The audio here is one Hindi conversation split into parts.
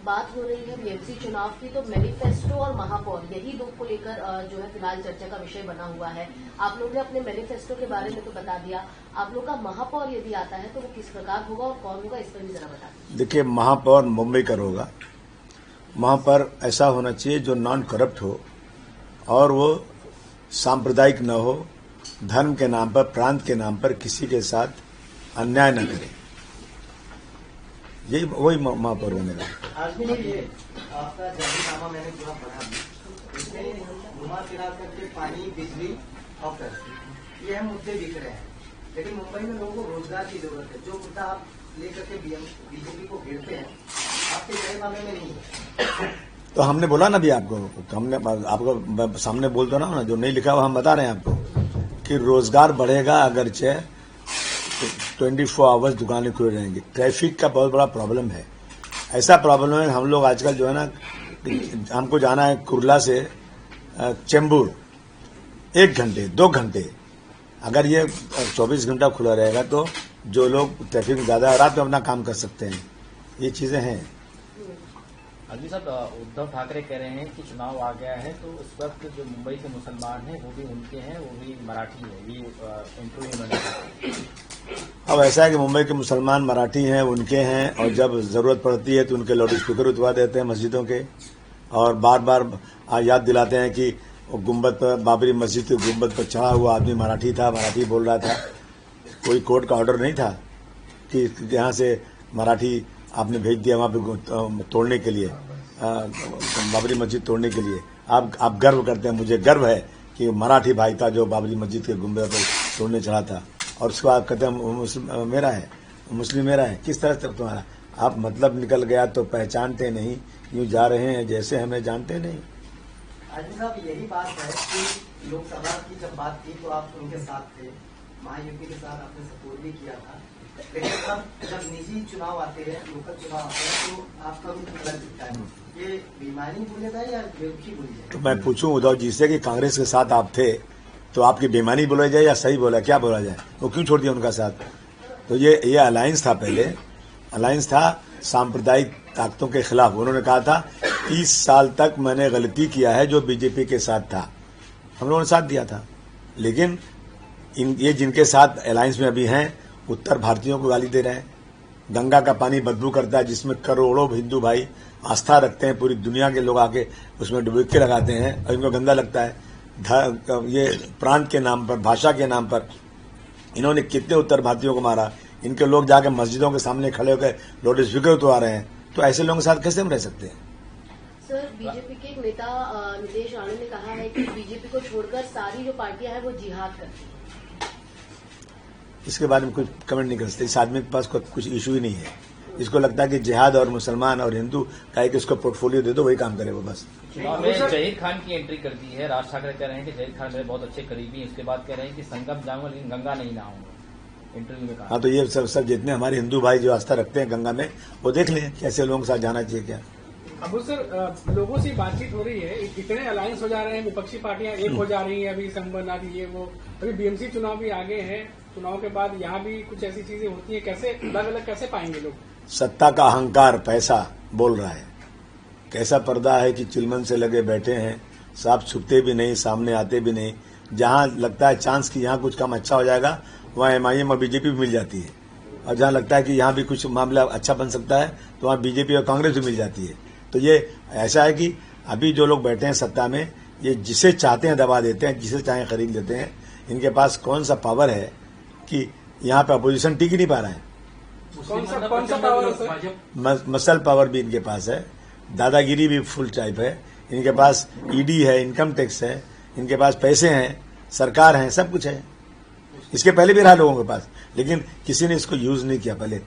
बात हो रही है बीएमसी चुनाव की, तो मैनिफेस्टो और महापौर यही दो को लेकर जो है फिलहाल चर्चा का विषय बना हुआ है। आप लोग ने अपने मैनिफेस्टो के बारे में तो बता दिया, आप लोग का महापौर यदि आता है तो वो किस प्रकार होगा और कौन होगा, इस पर भी जरा बता दीजिए। देखिए, महापौर मुंबई का होगा। महापौर ऐसा होना चाहिए जो नॉन करप्ट हो और वो सांप्रदायिक न हो, धर्म के नाम पर, प्रांत के नाम पर किसी के साथ अन्याय न करे। यही वही महापौर बनेगा। आज भी ये आपका जाहीरनामा मैंने पूरा पढ़ा, इसमें घुमा फिरा करके पानी, बिजली और कर्फ्यू, ये हम मुद्दे दिख रहे हैं। लेकिन मुंबई में लोगों को रोजगार की जरूरत है। जो मुद्दा आप लेकर के बीजेपी को घेरते हैं, आपके जाहीरनामे में नहीं है। तो हमने बोला ना भी आपको, हमने आपको सामने बोल दो ना, जो नहीं लिखा हुआ हम बता रहे हैं आपको कि रोजगार बढ़ेगा अगरचे 24 आवर्स दुकानें खुले रहेंगी। ट्रैफिक का बहुत बड़ा प्रॉब्लम है। ऐसा प्रॉब्लम है, हम लोग आजकल जो है ना, हमको जाना है कुर्ला से चेंबूर 1 घंटे 2 घंटे। अगर ये 24 घंटा खुला रहेगा तो जो लोग ट्रैफिक में ज्यादा रात में अपना काम कर सकते हैं। ये चीजें हैं। अभी साहब, उद्धव ठाकरे कह रहे हैं कि चुनाव आ गया है तो उस वक्त जो मुंबई के मुसलमान हैं वो भी उनके हैं, वो भी मराठी है। ये इंटरव्यू में अब ऐसा है कि मुंबई के मुसलमान मराठी हैं, उनके हैं, और जब जरूरत पड़ती है तो उनके लाउड स्पीकर उठवा देते हैं मस्जिदों के, और बार बार याद दिलाते हैं कि गुम्बद पर, बाबरी मस्जिद के गुम्बद पर चढ़ा हुआ आदमी मराठी था, मराठी बोल रहा था। कोई कोर्ट का ऑर्डर नहीं था कि यहाँ से मराठी आपने भेज दिया वहां पे तोड़ने के लिए, बाबरी मस्जिद तोड़ने के लिए। आप गर्व करते हैं, मुझे गर्व है कि मराठी भाई था जो बाबरी मस्जिद के गुम्बद पर तोड़ने चढ़ा था, और उसको आप कहते हैं मेरा है, मुस्लिम मेरा है। किस तरह से तुम्हारा आप मतलब निकल गया तो पहचानते नहीं, यूं जा रहे हैं जैसे हमें जानते नहीं। आजमी साहब, यही बात है कि लोकसभा की जब बात की तो आप उनके साथ थे, महायुति के साथ आपने सपोर्ट भी किया था। लेकिन अब जब निजी चुनाव आते हैं, लोकल चुनाव आते हैं, तो आपका भी अलग दिखता है। ये बेईमानी बोले जाए या बेवकूफी बोली जाए? तो मैं पूछूं उद्धव जी से कि कांग्रेस के साथ आप थे तो आपकी बेईमानी बोला जाए या सही बोला, क्या बोला जाए? वो क्यों छोड़ दिया उनका साथ? तो ये अलायंस था, पहले अलायंस था सांप्रदायिक ताकतों के खिलाफ। उन्होंने कहा था 30 साल तक मैंने गलती किया है जो बीजेपी के साथ था, हम लोगों ने साथ दिया था। लेकिन ये जिनके साथ अलायंस में अभी हैं, उत्तर भारतीयों को गाली दे रहे हैं। गंगा का पानी बदबू करता है, जिसमें करोड़ों हिंदू भाई आस्था रखते हैं, पूरी दुनिया के लोग आके उसमें डुबकी लगाते हैं और इनको गंदा लगता है। ये प्रांत के नाम पर, भाषा के नाम पर इन्होंने कितने उत्तर भारतीयों को मारा। इनके लोग जाके मस्जिदों के सामने खड़े होकर लाउड स्पीकर उठवा रहे हैं। तो ऐसे लोगों के साथ कैसे हम रह सकते हैं? सर, बीजेपी के एक नेता नितेश राणे ने कहा है कि बीजेपी को छोड़कर सारी जो पार्टियां हैं वो जिहाद करती हैं। इसके बारे में कुछ कमेंट नहीं कर सकते। इस आदमी के पास कुछ इशू ही नहीं है। इसको लगता है कि जिहाद और मुसलमान और हिंदू का एक इसको पोर्टफोलियो दे दो, वही काम करे वो बस। चुनाव में जहीर खान की एंट्री कर दी है। राज ठाकरे कह रहे हैं कि जहीर खान मेरे बहुत अच्छे करीबी हैं। इसके बाद कह रहे हैं कि संगम जाऊंगा लेकिन गंगा नहीं नहाऊंगा। इंटरव्यू में कहा। हाँ, तो ये सब जितने हमारे हिंदू भाई जो आस्था रखते हैं गंगा में, वो देख लें कैसे लोगों के साथ जाना चाहिए। क्या अब सर, लोगों से बातचीत हो रही है, इतने अलायंस हो जा रहे हैं, विपक्षी पार्टियां एक हो जा रही हैं, अभी संबंध आदि ये वो, अभी बीएमसी चुनाव भी आगे है, चुनाव के बाद यहाँ भी कुछ ऐसी चीजें होती है, कैसे अलग अलग कैसे पाएंगे लोग? सत्ता का अहंकार, पैसा बोल रहा है। कैसा पर्दा है कि चिलमन से लगे बैठे हैं, साफ छुपते भी नहीं, सामने आते भी नहीं। जहां लगता है चांस कि यहाँ कुछ काम अच्छा हो जाएगा, वहां एमआईएम और बीजेपी भी मिल जाती है, और जहां लगता है कि यहाँ भी कुछ मामला अच्छा बन सकता है तो वहां बीजेपी और कांग्रेस भी मिल जाती है। तो ये ऐसा है कि अभी जो लोग बैठे हैं सत्ता में, ये जिसे चाहते हैं दबा देते हैं, जिसे चाहे खरीद लेते हैं। इनके पास कौन सा पावर है कि यहाँ पे अपोजिशन टिक ही नहीं पा रहा है। कौन सा पावर है सर? मसल पावर भी इनके पास है, दादागिरी भी फुल टाइप है इनके पास, ईडी है, इनकम टैक्स है, इनके पास पैसे हैं, सरकार है, सब कुछ है। इसके पहले भी रहा लोगों के पास, लेकिन किसी ने इसको यूज नहीं किया पहले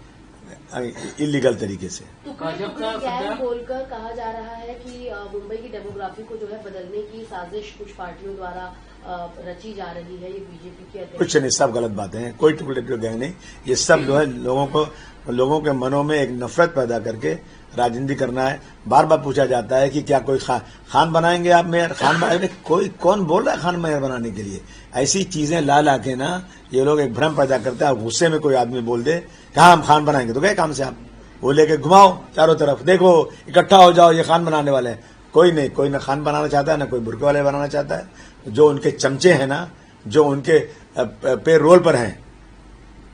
इलीगल तरीके से। गैर बोलकर कहा जा रहा है कि मुंबई की डेमोग्राफी को जो है बदलने की साजिश कुछ पार्टियों द्वारा रची जा रही है। ये बीजेपी की कुछ नहीं, सब गलत बातें हैं। कोई टुकड़े गैंग नहीं, ये सब जो है लोगों के मनों में एक नफरत पैदा करके राजनीति करना है। बार बार पूछा जाता है कि क्या कोई खान बनाएंगे आप मेयर? खान बनाएंगे? कोई कौन बोल रहा है खान मेयर बनाने के लिए? ऐसी चीजें ला के ना ये लोग एक भ्रम पैदा करते हैं। गुस्से में कोई आदमी बोल दे कि हाँ हम खान बनाएंगे, तो गए काम से आप। वो लेके घुमाओ चारों तरफ, देखो इकट्ठा हो जाओ, ये खान बनाने वाले हैं। कोई नहीं, कोई ना खान बनाना चाहता है, ना कोई बुरके वाले बनाना चाहता है। जो उनके चमचे हैं ना, जो उनके पे रोल पर हैं,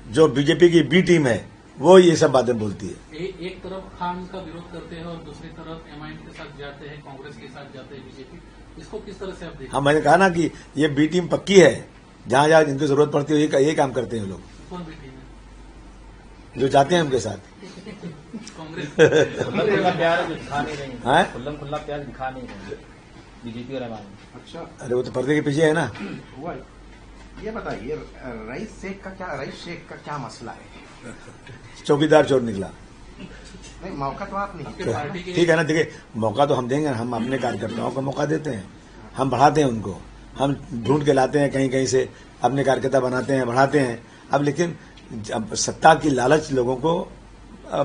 जो बीजेपी की बी टीम है, वो ये सब बातें बोलती है। एक तरफ खान का विरोध करते हैं और दूसरी तरफ एमआईएम के साथ जाते हैं, कांग्रेस के साथ जाते हैं बीजेपी, इसको किस तरह से आप देखते हैं? हाँ, मैंने कहा ना कि ये बी टीम पक्की है, जहां जहां इनकी जरूरत पड़ती है ये काम करते हैं लोग, कौन भी टीम है? जो जाते हैं उनके साथ। कांग्रेस खुल्ला खुल्ला प्यार दिखा नहीं रही हैं? खुल्ला खुल्ला प्यार दिखा नहीं रही बीजेपी और एमआईएम। अच्छा अरे वो तो पर्दे के पीछे है ना। हुआ है। ये बताइए रईस शेख का क्या मसला है? चौकीदार चोर निकला। नहीं, मौका तो आप नहीं आपके पार्टी के ठीक है ना, देखिए मौका तो हम देंगे, हम अपने कार्यकर्ताओं को मौका देते हैं, हम बढ़ाते हैं उनको, हम ढूंढ के लाते हैं कहीं कहीं से, अपने कार्यकर्ता बनाते हैं, बढ़ाते हैं। अब लेकिन अब सत्ता की लालच लोगों को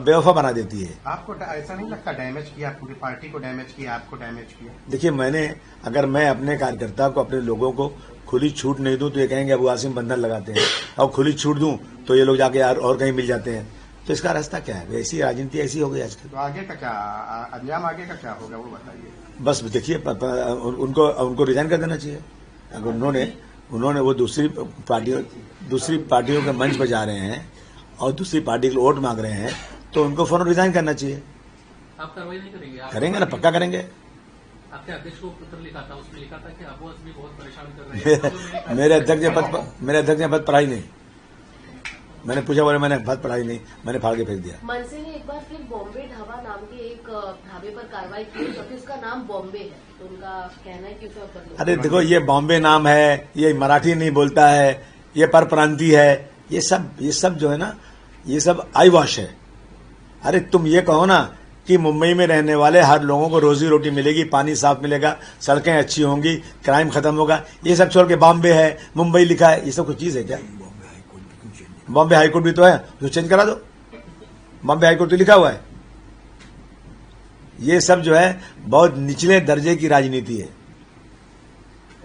बेवफा बना देती है। आपको ऐसा नहीं लगता डैमेज किया, पूरी पार्टी को डैमेज किया, आपको डैमेज किया? देखिए अगर मैं अपने कार्यकर्ता को, अपने लोगों को खुली छूट नहीं दूं तो ये कहेंगे अबू आसिम बंधन लगाते हैं, और खुली छूट दूं तो ये लोग जाके और कहीं मिल जाते हैं। तो इसका रास्ता क्या है? ऐसी राजनीति ऐसी हो गई आजकल। तो आगे का क्या अंजाम, आगे का क्या होगा वो बताइए। बस देखिए उनको रिजाइन कर देना चाहिए। अगर उन्होंने वो दूसरी पार्टियों के मंच पर जा रहे हैं और दूसरी पार्टी के वोट मांग रहे हैं, तो उनको फौरन रिजाइन करना चाहिए। आप कार्रवाई नहीं करेंगे? करेंगे ना, पक्का करेंगे। आपके अध्यक्ष को पत्र लिखा था, उसमें लिखा था कि अबू आसिम बहुत परेशान कर रहे हैं। मेरे अध्यक्ष ने पद पढ़ाई नहीं। मैंने पूछा, बोले मैंने पद पढ़ाई नहीं, मैंने फाड़ के फेंक दिया। मनसे ने एक बार फिर बॉम्बे ढाबा नाम के एक ढाबे पर कार्रवाई की, क्योंकि उसका नाम बॉम्बे है, तो उनका कहना है कि उसे अब बदलो। अरे देखो, ये बॉम्बे नाम है, ये मराठी नहीं बोलता है, ये परप्रांतीय है, ये सब जो है ना, ये सब आई वॉश है। अरे तुम ये कहो ना कि मुंबई में रहने वाले हर लोगों को रोजी रोटी मिलेगी, पानी साफ मिलेगा, सड़कें अच्छी होंगी, क्राइम खत्म होगा, ये सब छोड़ के बॉम्बे है, मुंबई लिखा है, ये सब कुछ चीज है क्या? बॉम्बे हाईकोर्ट भी तो है, जो चेंज करा दो। बॉम्बे हाईकोर्ट तो लिखा हुआ है। ये सब जो है बहुत निचले दर्जे की राजनीति है।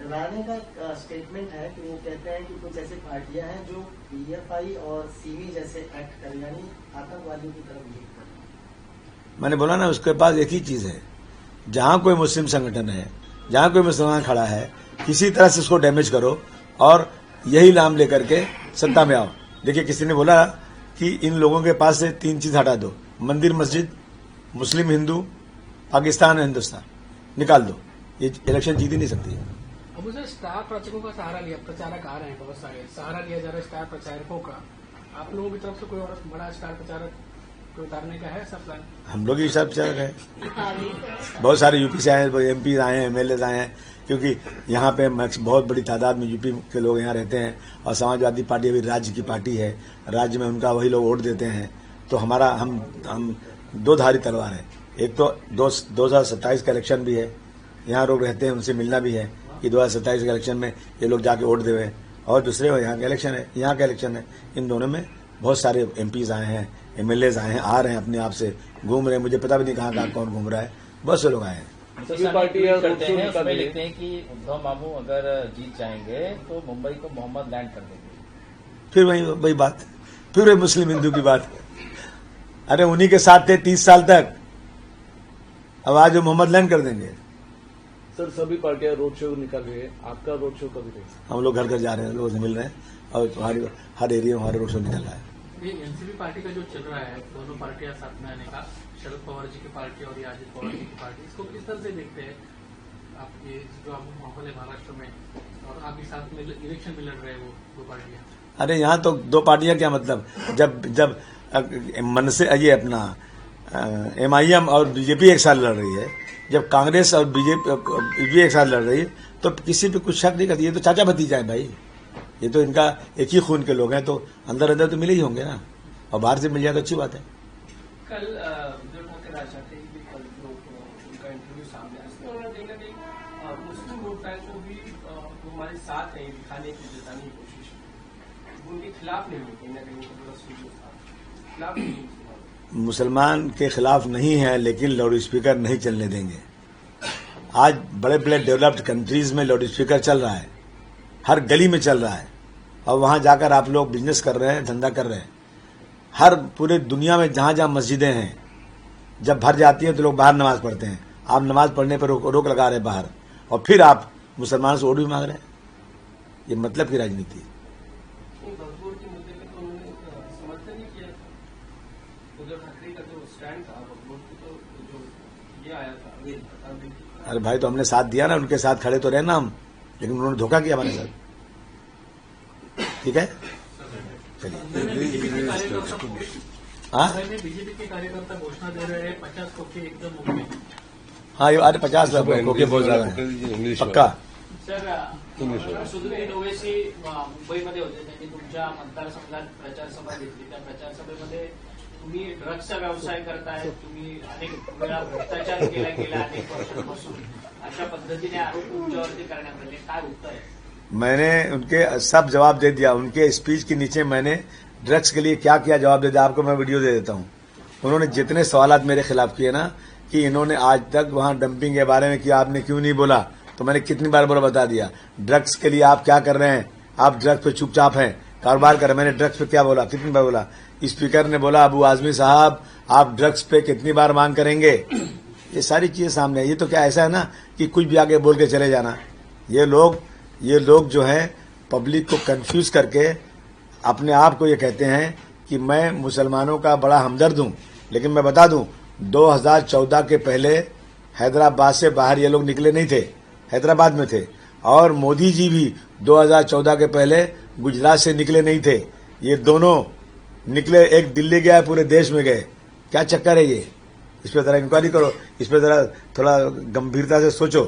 राणे का स्टेटमेंट है कि वो कहते हैं कि कुछ ऐसी पार्टियां हैं जो पीएफआई और सीमी जैसे एक्ट कर, यानी आतंकवादियों की तरफ लीड कर। मैंने बोला ना, उसके पास एक ही चीज है, जहां कोई मुस्लिम संगठन है, जहां कोई मुसलमान खड़ा है, किसी तरह से उसको डैमेज करो और यही नाम लेकर के सत्ता में आओ। देखिए, किसी ने बोला कि इन लोगों के पास से 3 चीज हटा दो, मंदिर मस्जिद, मुस्लिम हिंदू, पाकिस्तान और हिंदुस्तान, निकाल दो, ये इलेक्शन जीत ही नहीं सकती है। अब सर स्टार प्रचारकों का सहारा लिया, प्रचारक आ रहे हैं बहुत सारे, सहारा लिया जा रहा है स्टार प्रचारकों का। आप लोगों की तरफ से कोई और बड़ा स्टार प्रचारक को उतारने का है सब प्लान? हम लोग ही स्टार प्रचारक है। बहुत सारे यूपी से आए, एमपी आए हैं, एमएलए आए हैं, क्योंकि यहाँ पे बहुत बड़ी तादाद में यूपी के लोग यहाँ रहते हैं, और समाजवादी पार्टी अभी राज्य की पार्टी है, राज्य में उनका वही लोग वोट देते हैं। तो हमारा हम दो धारी तलवार है। एक तो 2027 का इलेक्शन भी है, यहाँ लोग रहते हैं, उनसे मिलना भी है कि 2027 के इलेक्शन में ये लोग जाके वोट देवे, और दूसरे यहाँ का इलेक्शन है, इन दोनों में बहुत सारे एमपीज आए हैं, एमएलए आए हैं, आ रहे हैं, अपने आप से घूम रहे हैं, मुझे पता भी नहीं कहाँ कौन घूम रहा है, बहुत से लोग आए हैं। पार्टी करते हैं, उसमें लिखते हैं कि उद्धव मामू अगर जीत जाएंगे तो मुंबई को मोहम्मद लैंड कर देंगे। फिर वही बात, फिर वही मुस्लिम हिंदू की बात। अरे उन्हीं के साथ थे 30 साल तक, अब आज वो मोहम्मद लैंड कर देंगे। सर सभी पार्टियां रोड शो निकाल रही है, आपका रोड शो कभी नहीं? हम लोग घर घर जा रहे हैं, लोगों से मिल रहे हैं, और हर एरिया में हमारा रोड शो निकल रहा है। ये एनसीपी पार्टी का जो चल रहा है, दोनों पार्टियां साथ में आने का, शरद पवार जी की पार्टी और अजित पवार जी की पार्टी, इसको किस तरह से देखते हैं आप? ये जो आप माहौल है महाराष्ट्र में, और आप भी साथ में इलेक्शन में लड़ रहे हैं वो दो पार्टियां। अरे यहाँ तो दो पार्टियां क्या मतलब, जब मन से ये अपना एमआईएम और बीजेपी एक साथ लड़ रही है, जब कांग्रेस और बीजेपी एक साथ लड़ रही है, तो किसी पे कुछ शक नहीं करती। ये तो चाचा भतीजा है भाई, ये तो इनका एक ही खून के लोग हैं, तो अंदर तो मिले ही होंगे ना, और बाहर से मिल जाए तो अच्छी बात है। कल उद्धव ठाकरे राज ठाकरे की भी कल जो उनका इंटरव्यू सामने आया, उसमें उन्होंने कहीं ना कहीं मुस्लिम वोट बैंक को भी हमारे साथ है दिखाने की, जताने की कोशिश, उनके खिलाफ नहीं हुई, कहीं ना कहीं खिलाफ नहीं हुई। मुसलमान के खिलाफ नहीं है, लेकिन लाउड स्पीकर नहीं चलने देंगे। आज बड़े बड़े डेवलप्ड कंट्रीज में लाउड स्पीकर चल रहा है, हर गली में चल रहा है, और वहां जाकर आप लोग बिजनेस कर रहे हैं, धंधा कर रहे हैं। हर पूरे दुनिया में जहां जहां मस्जिदें हैं, जब भर जाती हैं तो लोग बाहर नमाज पढ़ते हैं। आप नमाज पढ़ने पर रोक लगा रहे हैं बाहर, और फिर आप मुसलमानों से वोट भी मांग रहे हैं। ये मतलब की राजनीति है। भगवान के मुद्दे पे तो उन्होंने समर्थन नहीं किया था। उद्धव ठाकरे का जो स्टैंड था भगवान की, तो जो ये आया था अरे भाई, तो हमने साथ दिया ना, उनके साथ खड़े तो रहे ना हम, लेकिन उन्होंने धोखा किया हमारे साथ। ठीक है, चलिए। हाँ बीजेपी के कार्यकर्ता घोषणा दे रहे हैं 50 कोटी एकदम मुंबई। हाँ, ये अरे 50 लाख कोटी बहुत ज्यादा है, पक्का। सर, सुधीर ओवैसी मुंबईमध्ये होते, त्यांनी तुमच्या मतदारसंघात प्रचार सभा घेतली. त्या प्रचार सभेमध्ये तुम्ही ड्रग्सचा व्यवसाय करताय, तुम्ही अनेक वेळा भ्रष्टाचार केला गेला अनेक वर्षांपासून, अशा पद्धतीने आरोप तुमच्यावरती करण्यात आले. काय उत्तर आहे? मैंने उनके सब जवाब दे दिया। उनके स्पीच के नीचे मैंने ड्रग्स के लिए क्या किया जवाब दे दिया। आपको मैं वीडियो दे देता हूं। उन्होंने जितने सवालात मेरे खिलाफ किए ना, कि इन्होंने आज तक वहां डंपिंग के बारे में किया, आपने क्यों नहीं बोला, तो मैंने कितनी बार बोला, बता दिया। ड्रग्स के लिए आप क्या कर रहे हैं, आप ड्रग्स पे चुपचाप हैं, कारोबार कर रहे हैं। मैंने ड्रग्स पे क्या बोला, कितनी बार बोला। स्पीकर ने बोला, अबू आजमी साहब आप ड्रग्स पे कितनी बार मांग करेंगे। ये सारी चीजें सामने है। ये तो क्या ऐसा है ना कि कुछ भी आगे बोल के चले जाना। ये लोग जो है पब्लिक को कंफ्यूज करके अपने आप को ये कहते हैं कि मैं मुसलमानों का बड़ा हमदर्द हूं। लेकिन मैं बता दूं, 2014 के पहले हैदराबाद से बाहर ये लोग निकले नहीं थे, हैदराबाद में थे। और मोदी जी भी 2014 के पहले गुजरात से निकले नहीं थे। ये दोनों निकले, एक दिल्ली गया, पूरे देश में गए। क्या चक्कर है ये? इस पर जरा इंक्वायरी करो, इस पर जरा थोड़ा गंभीरता से सोचो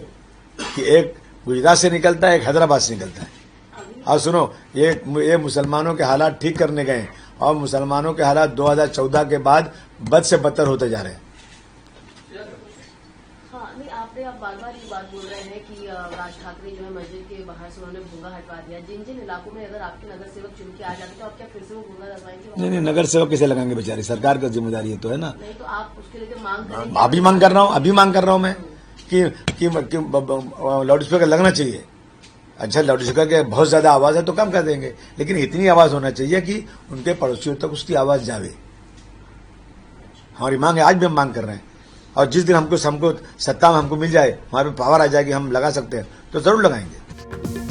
कि एक गुजरात से निकलता है, एक हैदराबाद से निकलता है। और सुनो, ये मुसलमानों के हालात ठीक करने गए, और मुसलमानों के हालात 2014 के बाद बद से बदतर होते जा रहे हैं। हाँ, नहीं, आपने अब बार बार ये बात बोल रहे हैं कि राज ठाकरे जो है मस्जिद के बाहर से उन्होंने भूंगा हटवा दिया। जिन जिन इलाकों में अगर आपके नगर सेवक चुन के आ जाते तो आप क्या फिर से वो भूंगा लगवाएंगे? नहीं, नगर सेवक किसे लगाएंगे बेचारे, सरकार का जिम्मेदारी है तो है ना। नहीं, तो आप उसके लिए मांग करेंगे? अभी मांग कर रहा हूं मैं कि लाउड स्पीकर लगना चाहिए। अच्छा, लाउड स्पीकर के बहुत ज्यादा आवाज है तो कम कर देंगे, लेकिन इतनी आवाज होना चाहिए कि उनके पड़ोसियों तक उसकी आवाज जावे। हमारी मांग है, आज भी हम मांग कर रहे हैं। और जिस दिन हमको सत्ता में हमको मिल जाए, हमारे पावर आ जाएगी, हम लगा सकते हैं तो जरूर लगाएंगे।